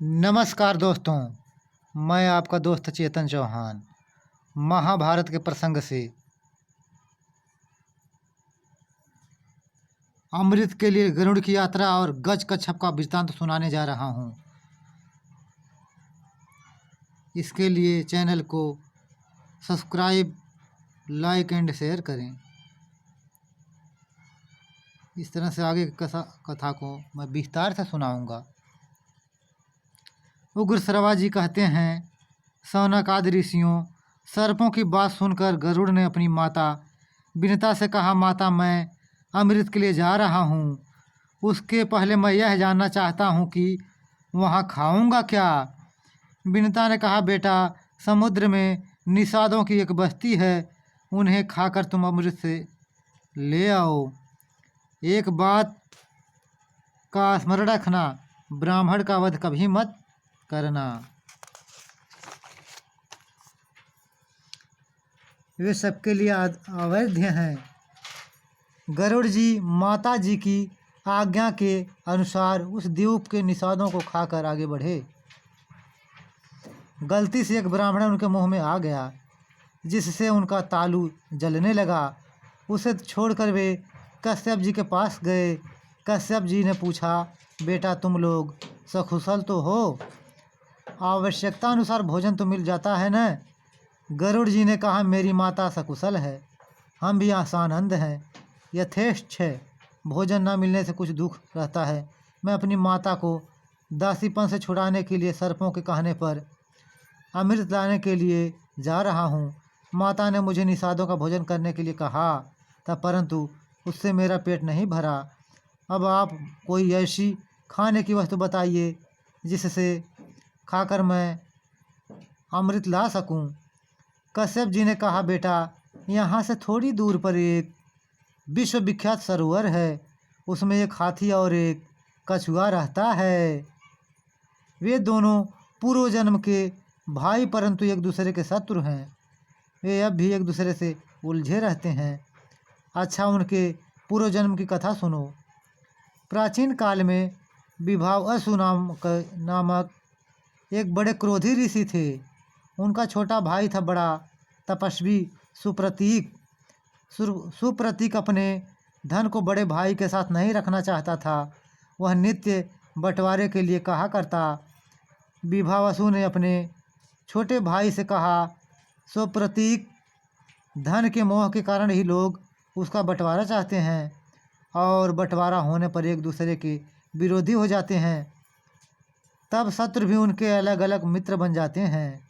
नमस्कार दोस्तों, मैं आपका दोस्त चेतन चौहान। महाभारत के प्रसंग से अमृत के लिए गरुड़ की यात्रा और गज कच्छप का वृत्तांत सुनाने जा रहा हूँ। इसके लिए चैनल को सब्सक्राइब, लाइक एंड शेयर करें। इस तरह से आगे की कथा को मैं विस्तार से सुनाऊंगा। उग्र श्रवा जी कहते हैं, शौनक आदि ऋषियों, सर्पों की बात सुनकर गरुड़ ने अपनी माता विनता से कहा, माता मैं अमृत के लिए जा रहा हूँ। उसके पहले मैं यह जानना चाहता हूँ कि वहाँ खाऊंगा क्या। विनता ने कहा, बेटा समुद्र में निषादों की एक बस्ती है, उन्हें खाकर तुम अमृत से ले आओ। एक बात का स्मरण रखना, ब्राह्मण का वध कभी मत करना। वे सबके लिए अवैध हैं। गरुड़ जी माता जी की आज्ञा के अनुसार उस द्वीप के निषादों को खाकर आगे बढ़े। गलती से एक ब्राह्मण उनके मुंह में आ गया, जिससे उनका तालू जलने लगा। उसे छोड़कर वे कश्यप जी के पास गए। कश्यप जी ने पूछा, बेटा तुम लोग सकुशल तो हो? आवश्यकता अनुसार भोजन तो मिल जाता है न? गरुड़ जी ने कहा, मेरी माता सकुशल है, हम भी आसानंद हैं। यथेष्ट है, भोजन न मिलने से कुछ दुख रहता है। मैं अपनी माता को दासीपन से छुड़ाने के लिए सर्पों के कहने पर अमृत लाने के लिए जा रहा हूँ। माता ने मुझे निषादों का भोजन करने के लिए कहा था, परंतु उससे मेरा पेट नहीं भरा। अब आप कोई ऐसी खाने की वस्तु बताइए जिससे खाकर मैं अमृत ला सकूं। कश्यप जी ने कहा, बेटा यहाँ से थोड़ी दूर पर एक विश्वविख्यात सरोवर है, उसमें एक हाथी और एक कछुआ रहता है। वे दोनों पूर्व जन्म के भाई परंतु एक दूसरे के शत्रु हैं। वे अब भी एक दूसरे से उलझे रहते हैं। अच्छा, उनके पूर्व जन्म की कथा सुनो। प्राचीन काल में विभावसु नामक एक बड़े क्रोधी ऋषि थे। उनका छोटा भाई था बड़ा तपस्वी सुप्रतीक। सुप्रतीक अपने धन को बड़े भाई के साथ नहीं रखना चाहता था। वह नित्य बंटवारे के लिए कहा करता। विभावसु ने अपने छोटे भाई से कहा, सुप्रतीक, धन के मोह के कारण ही लोग उसका बंटवारा चाहते हैं और बंटवारा होने पर एक दूसरे के विरोधी हो जाते हैं। तब शत्रु भी उनके अलग अलग मित्र बन जाते हैं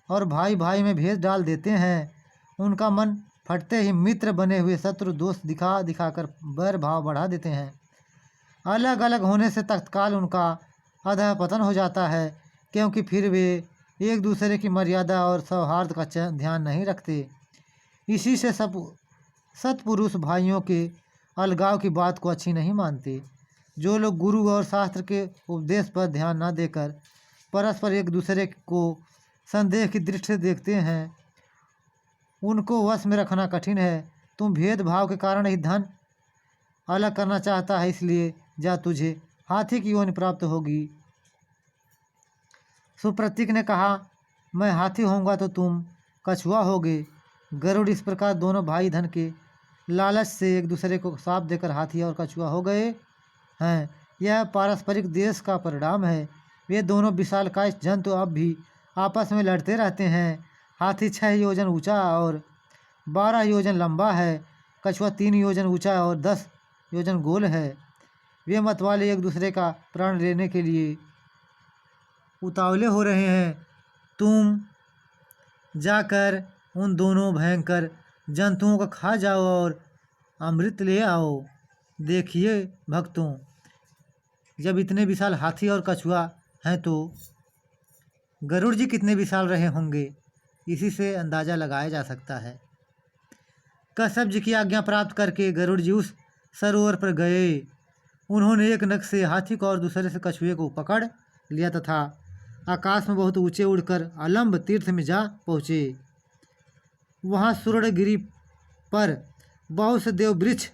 और भाई भाई में भेद डाल देते हैं। उनका मन फटते ही मित्र बने हुए शत्रु दोस्त दिखा दिखाकर बैर भाव बढ़ा देते हैं। अलग अलग होने से तत्काल उनका अधः पतन हो जाता है, क्योंकि फिर वे एक दूसरे की मर्यादा और सौहार्द का ध्यान नहीं रखते। इसी से सब सत्पुरुष भाइयों के अलगाव की बात को अच्छी नहीं मानते। जो लोग गुरु और शास्त्र के उपदेश पर ध्यान न देकर परस्पर एक दूसरे को संदेह की दृष्टि से देखते हैं, उनको वश में रखना कठिन है। तुम भेदभाव के कारण ही धन अलग करना चाहता है, इसलिए जा तुझे हाथी की योनि प्राप्त होगी। सुप्रतीक ने कहा, मैं हाथी होऊंगा तो तुम कछुआ होगे। गरुड़ इस प्रकार दोनों भाई धन के लालच से एक दूसरे को साथ देकर हाथी और कछुआ हो गए हैं। यह पारस्परिक द्वेष का परिणाम है। वे दोनों विशालकाय जंतु अब भी आपस में लड़ते रहते हैं। हाथी 6 योजन ऊंचा और 12 योजन लंबा है। कछुआ 3 योजन ऊंचा और 10 योजन गोल है। वे मतवाले एक दूसरे का प्राण लेने के लिए उतावले हो रहे हैं। तुम जाकर उन दोनों भयंकर जंतुओं को खा जाओ और अमृत ले आओ। देखिए भक्तों, जब इतने विशाल हाथी और कछुआ हैं तो गरुड़ जी कितने विशाल रहे होंगे, इसी से अंदाज़ा लगाया जा सकता है। कश्यप जी की आज्ञा प्राप्त करके गरुड़ जी उस सरोवर पर गए। उन्होंने एक नख से हाथी को और दूसरे से कछुए को पकड़ लिया तथा आकाश में बहुत ऊंचे उड़कर अलम्ब तीर्थ में जा पहुँचे। वहाँ सूर्यगिरि पर बहुत से देव वृक्ष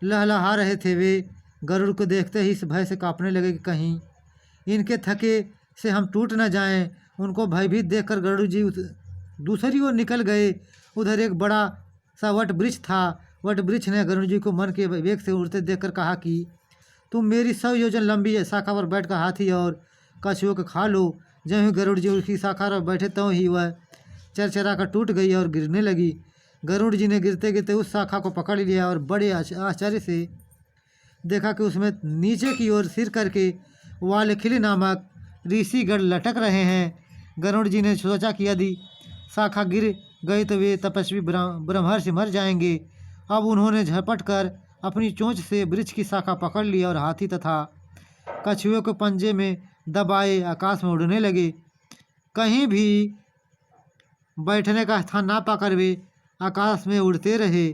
लहलहा रहे थे। वे गरुड़ को देखते ही इस भय से कांपने लगे कि कहीं इनके थके से हम टूट न जाएं। उनको भयभीत देखकर गरुड़ जी दूसरी ओर निकल गए। उधर एक बड़ा सा वट वृक्ष था। वट वृक्ष ने गरुड़ जी को मन के वेग से उड़ते देखकर कहा कि तुम मेरी 100 योजन लंबी शाखा पर बैठकर हाथी और कछुओं को खा लो। जब ही गरुड़ जी उसकी शाखा पर बैठे तो ही वह चरचरा कर टूट गई और गिरने लगी। गरुड़ जी ने गिरते गिरते उस शाखा को पकड़ लिया और बड़े आश्चर्य से देखा कि उसमें नीचे की ओर सिर करके वालखिली नामक ऋषिगण लटक रहे हैं। गरुड़ जी ने सोचा कि यदि शाखा गिर गई तो वे तपस्वी ब्रह्मर्षि मर जाएंगे। अब उन्होंने झपट कर अपनी चोंच से वृक्ष की शाखा पकड़ लिया और हाथी तथा कछुए को पंजे में दबाए आकाश में उड़ने लगे। कहीं भी बैठने का स्थान ना पाकर वे आकाश में उड़ते रहे।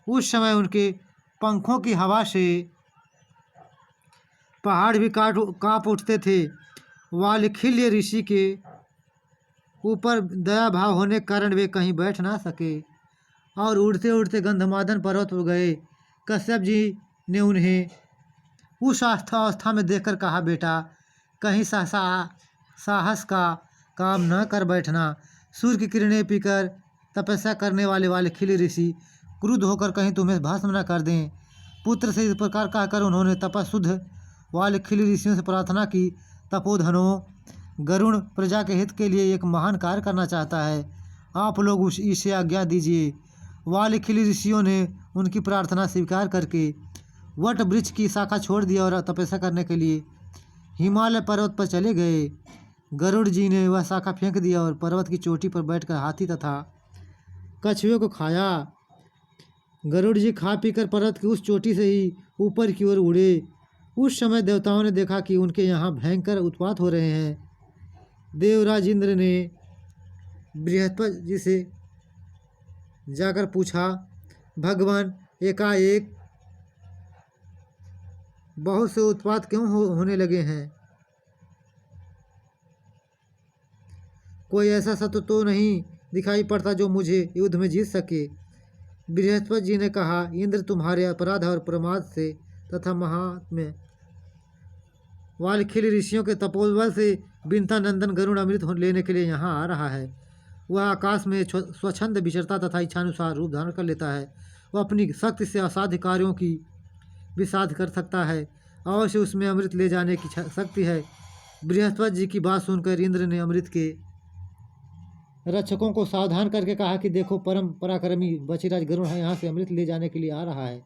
उस समय उनके पंखों की हवा से पहाड़ भी कांप उठते थे। वालखिल्य ऋषि के ऊपर दया भाव होने के कारण वे कहीं बैठ ना सके और उड़ते उड़ते गंधमादन पर्वत पर गए। कश्यप जी ने उन्हें उस अवस्था में देखकर कहा, बेटा कहीं साहस का काम न कर बैठना। सूर्य की किरणें पीकर तपस्या करने वाले खिले ऋषि क्रुद्ध होकर कहीं तुम्हें भस्म न कर दें। पुत्र से इस प्रकार कहकर उन्होंने तपस्ुद्ध वाले खिले ऋषियों से प्रार्थना की, तपोधनों, गरुड़ प्रजा के हित के लिए एक महान कार्य करना चाहता है, आप लोग इसे आज्ञा दीजिए। वालखिली ऋषियों ने उनकी प्रार्थना स्वीकार करके वट वृक्ष की शाखा छोड़ दिया और तपस्या करने के लिए हिमालय पर्वत पर चले गए। गरुड़ जी ने वह शाखा फेंक दिया और पर्वत की चोटी पर बैठकर हाथी तथा कछुए को खाया। गरुड़ जी खा पीकर पर्वत की उस चोटी से ही ऊपर की ओर उड़े। उस समय देवताओं ने देखा कि उनके यहाँ भयंकर उत्पात हो रहे हैं। देवराज इंद्र ने बृहस्पति जी से जाकर पूछा, भगवान एकाएक बहुत से उत्पात क्यों होने लगे हैं? कोई ऐसा सत्य तो नहीं दिखाई पड़ता जो मुझे युद्ध में जीत सके। बृहस्पति जी ने कहा, इंद्र तुम्हारे अपराध और प्रमाद से तथा महात्म्य वालखिल ऋषियों के तपोबल से बिनता नंदन गरुड़ अमृत लेने के लिए यहाँ आ रहा है। वह आकाश में स्वच्छंद विचरता तथा इच्छानुसार रूप धारण कर लेता है। वह अपनी शक्ति से असाध्य कार्यों की भी साध्य कर सकता है। अवश्य उसमें अमृत ले जाने की शक्ति है। बृहस्पति जी की बात सुनकर इंद्र ने अमृत के रक्षकों को सावधान करके कहा कि देखो, परम पराक्रमी बचिराज गरुड़ है, यहाँ से अमृत ले जाने के लिए आ रहा है।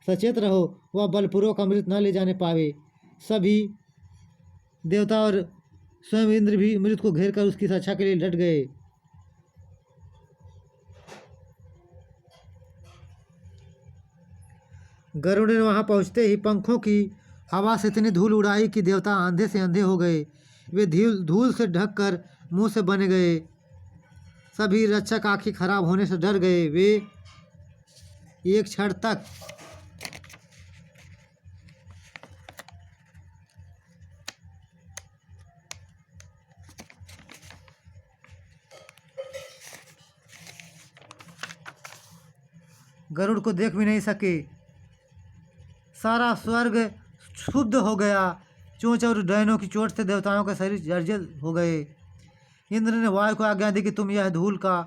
सचेत रहो, वह बलपूर्वक अमृत न ले जाने पावे। सभी देवता और स्वयं इंद्र भी अमृत को घेर कर उसकी रक्षा के लिए डट गए। गरुड़ ने वहां पहुंचते ही पंखों की हवा से इतनी धूल उड़ाई कि देवता अंधे से अंधे हो गए। वे धूल से ढककर मुंह से बन गए। सभी रक्षक आंखें खराब होने से डर गए। वे एक क्षण तक गरुड़ को देख भी नहीं सके। सारा स्वर्ग क्षुब्ध हो गया। चोंच और डैनों की चोट से देवताओं के शरीर जर्जर हो गए। इंद्र ने वायु को आज्ञा दी कि तुम यह धूल का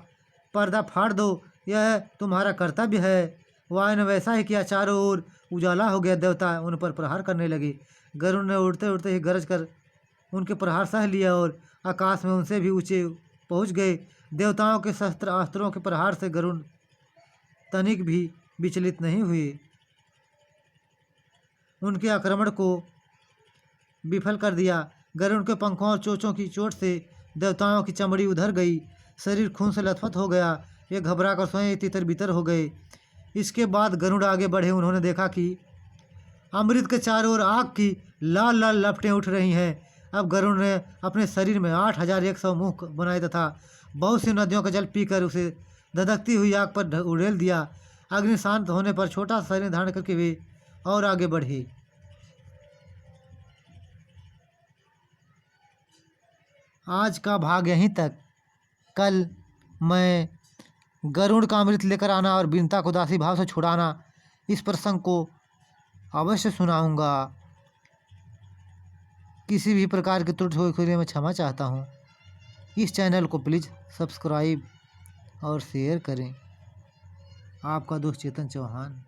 पर्दा फाड़ दो, यह तुम्हारा कर्तव्य है। वायु ने वैसा ही किया। चारों ओर उजाला हो गया। देवता उन पर प्रहार करने लगे। गरुड़ ने उड़ते उड़ते ही गरज कर उनके प्रहार सह लिया और आकाश में उनसे भी ऊंचे पहुंच गए। देवताओं के शस्त्र अस्त्रों के प्रहार से गरुड़ तनिक भी विचलित नहीं हुए। उनके आक्रमण को विफल कर दिया। गरुड़ के पंखों और चोंचों की चोट से देवताओं की चमड़ी उधर गई। शरीर खून से लथपथ हो गया। ये घबरा कर स्वयं तितर बितर हो गए। इसके बाद गरुड़ आगे बढ़े। उन्होंने देखा कि अमृत के चारों ओर आग की लाल लाल लपटें उठ रही हैं। अब गरुड़ ने अपने शरीर में 8100 मुख बनाए तथा बहुत सी नदियों का जल पीकर उसे धधकती हुई आग पर उड़ेल दिया। अग्नि शांत होने पर छोटा शरीर धारण करके वे और आगे बढ़े। आज का भाग यहीं तक। कल मैं गरुड़ का अमृत लेकर आना और बिनता को दासी भाव से छुड़ाना, इस प्रसंग को अवश्य सुनाऊंगा। किसी भी प्रकार की त्रुटि हुई के लिए मैं क्षमा चाहता हूँ। इस चैनल को प्लीज़ सब्सक्राइब और शेयर करें। आपका दोस्त चेतन चौहान।